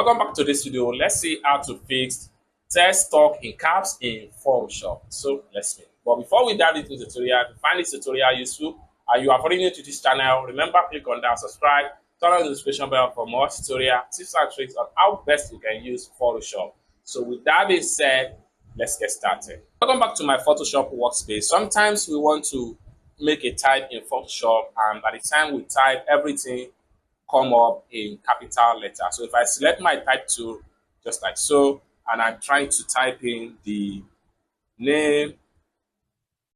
Welcome back to this video. Let's see how to fix text talk in caps in Photoshop. So let's see. But before we dive into the tutorial, if you find this tutorial useful and you are already new to this channel, remember click on that subscribe, turn on the notification bell for more tutorial tips and tricks on how best you can use Photoshop. So with that being said, let's get started. Welcome back to my Photoshop workspace. Sometimes we want to make a type in Photoshop, and by the time we type, everything come up in capital letter. So if I select my type tool just like so, and I'm trying to type in the name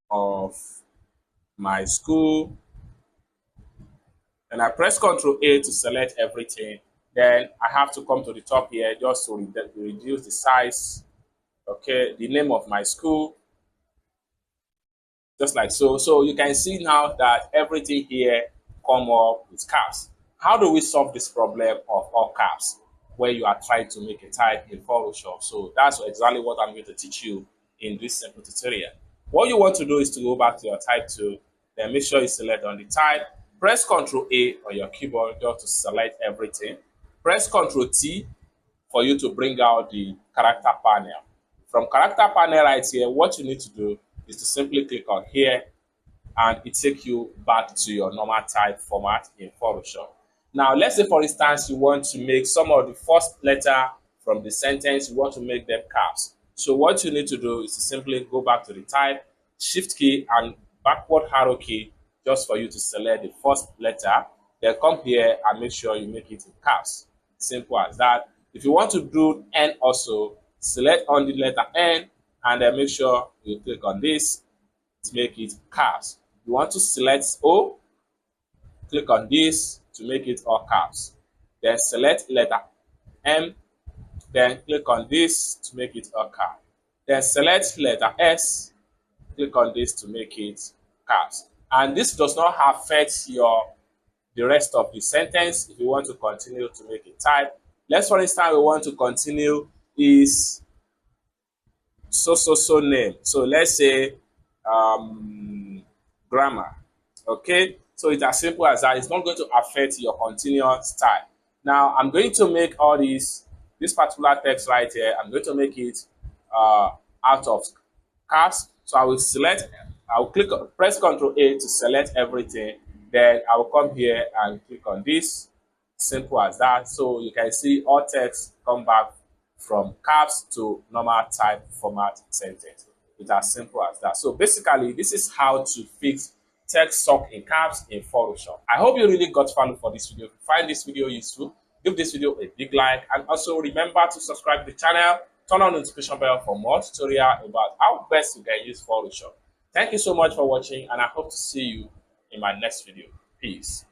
of my school, and I press Ctrl A to select everything, then I have to come to the top here just to reduce the size. Okay, the name of my school, just like so. So you can see now that everything here come up with caps. How do we solve this problem of all caps where you are trying to make a type in Photoshop? So that's exactly what I'm going to teach you in this simple tutorial. What you want to do is to go back to your type tool, then make sure you select on the type, press Ctrl A on your keyboard just to select everything. Press Ctrl T for you to bring out the character panel. From character panel right here, what you need to do is to simply click on here and it takes you back to your normal type format in Photoshop. Now, let's say, for instance, you want to make some of the first letter from the sentence, you want to make them caps. So what you need to do is to simply go back to the type, shift key and backward arrow key just for you to select the first letter. Then come here and make sure you make it in caps. Simple as that. If you want to do N also, select on the letter N and then make sure you click on this to make it caps. You want to select O, click on this to make it all caps. Then select letter M, then click on this to make it all caps. Then select letter S, click on this to make it caps. And this does not affect the rest of the sentence if you want to continue to make a type. Let's, for instance, we want to continue is so name. So let's say grammar. Okay, so it's as simple as that. It's not going to affect your continuous style. Now I'm going to make all this particular text right here, I'm going to make it out of caps. So I will press Ctrl A to select everything. Then I will come here and click on this. Simple as that. So you can see all text come back from caps to normal type format sentence. It's as simple as that. So basically, this is how to fix text talk in caps in Photoshop. I hope you really got value for this video. If you find this video useful, give this video a big like, and also remember to subscribe to the channel, turn on the notification bell for more tutorial about how best you can use Photoshop. Thank you so much for watching, and I hope to see you in my next video. Peace.